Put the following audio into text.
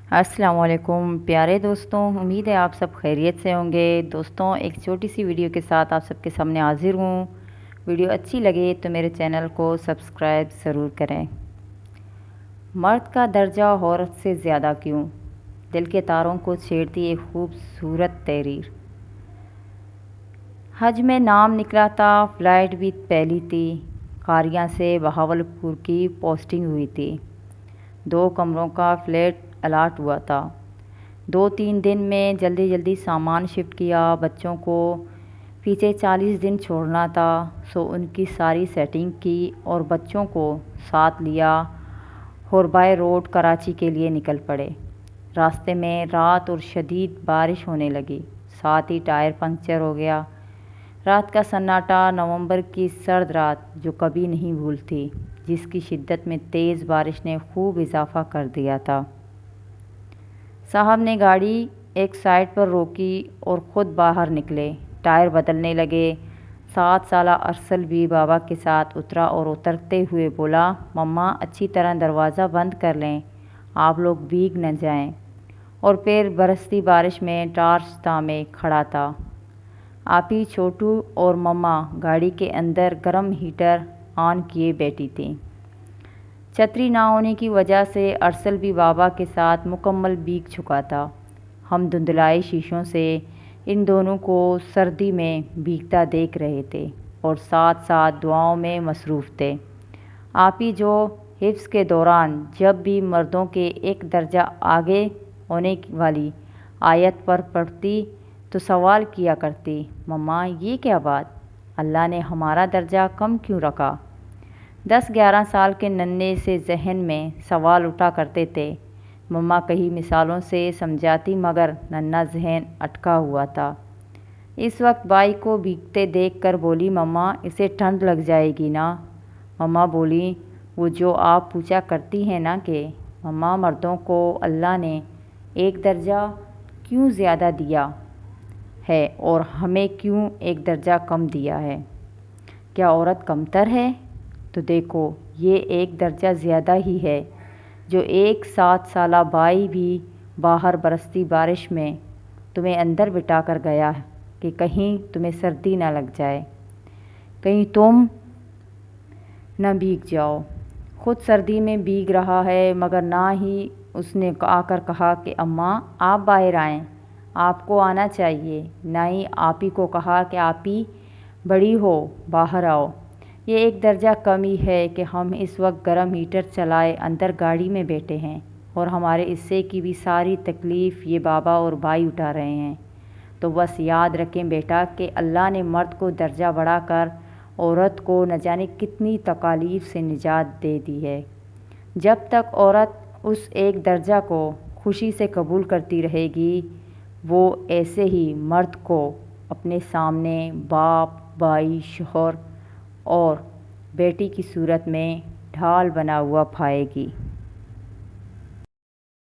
السلام علیکم پیارے دوستوں، امید ہے آپ سب خیریت سے ہوں گے۔ دوستوں، ایک چھوٹی سی ویڈیو کے ساتھ آپ سب کے سامنے حاضر ہوں۔ ویڈیو اچھی لگے تو میرے چینل کو سبسکرائب ضرور کریں۔ مرد کا درجہ عورت سے زیادہ کیوں؟ دل کے تاروں کو چھیڑتی ایک خوبصورت تحریر۔ حج میں نام نکلا تھا، فلائٹ بھی پہلی تھی، قاریاں سے بہاولپور کی پوسٹنگ ہوئی تھی۔ 2 کمروں کا فلیٹ الاٹ ہوا تھا۔ 2-3 دن میں جلدی سامان شفٹ کیا۔ بچوں کو پیچھے 40 دن چھوڑنا تھا، سو ان کی ساری سیٹنگ کی اور بچوں کو ساتھ لیا اور بائی روڈ کراچی کے لیے نکل پڑے۔ راستے میں رات اور شدید بارش ہونے لگی، ساتھ ہی ٹائر پنکچر ہو گیا۔ رات کا سناٹا، نومبر کی سرد رات جو کبھی نہیں بھولتی، جس کی شدت میں تیز بارش نے خوب اضافہ کر دیا تھا۔ صاحب نے گاڑی ایک سائٹ پر روکی اور خود باہر نکلے، ٹائر بدلنے لگے۔ 7 سالہ ارسل بھی بابا کے ساتھ اترا اور اترتے ہوئے بولا، مما اچھی طرح دروازہ بند کر لیں، آپ لوگ بھیگ نہ جائیں۔ اور پھر برستی بارش میں ٹارچ تھامے کھڑا تھا۔ آپی، چھوٹو اور مما گاڑی کے اندر گرم ہیٹر آن کیے بیٹھی تھیں۔ چھتری نہ ہونے کی وجہ سے ارسل بھی بابا کے ساتھ مکمل بھیگ چکا تھا۔ ہم دھندلائے شیشوں سے ان دونوں کو سردی میں بھیگتا دیکھ رہے تھے اور ساتھ دعاؤں میں مصروف تھے۔ آپی جو حفظ کے دوران جب بھی مردوں کے ایک درجہ آگے ہونے والی آیت پر پڑھتی تو سوال کیا کرتی، مما یہ کیا بات، اللہ نے ہمارا درجہ کم کیوں رکھا؟ 10-11 سال کے ننھے سے ذہن میں سوال اٹھا کرتے تھے۔ مما کئی مثالوں سے سمجھاتی مگر ننھا ذہن اٹکا ہوا تھا۔ اس وقت بھائی کو بھیگتے دیکھ کر بولی، مما اسے ٹھنڈ لگ جائے گی نا؟ مما بولی، وہ جو آپ پوچھا کرتی ہیں نا کہ مما مردوں کو اللہ نے ایک درجہ کیوں زیادہ دیا ہے اور ہمیں کیوں ایک درجہ کم دیا ہے؟ کیا عورت کمتر ہے؟ تو دیکھو یہ ایک درجہ زیادہ ہی ہے جو ایک 7 سالہ بھائی بھی باہر برستی بارش میں تمہیں اندر بٹھا کر گیا کہ کہیں تمہیں سردی نہ لگ جائے، کہیں تم نہ بھیگ جاؤ۔ خود سردی میں بھیگ رہا ہے مگر نہ ہی اس نے آ کر کہا کہ اماں آپ باہر آئیں، آپ کو آنا چاہیے، نہ ہی آپی کو کہا کہ آپی بڑی ہو باہر آؤ۔ یہ ایک درجہ کم ہی ہے کہ ہم اس وقت گرم ہیٹر چلائے اندر گاڑی میں بیٹھے ہیں اور ہمارے حصے کی بھی ساری تکلیف یہ بابا اور بھائی اٹھا رہے ہیں۔ تو بس یاد رکھیں بیٹا کہ اللہ نے مرد کو درجہ بڑھا کر عورت کو نہ جانے کتنی تکالیف سے نجات دے دی ہے۔ جب تک عورت اس ایک درجہ کو خوشی سے قبول کرتی رہے گی، وہ ایسے ہی مرد کو اپنے سامنے باپ، بھائی، شوہر اور بیٹی کی صورت میں ڈھال بنا ہوا پائے گی۔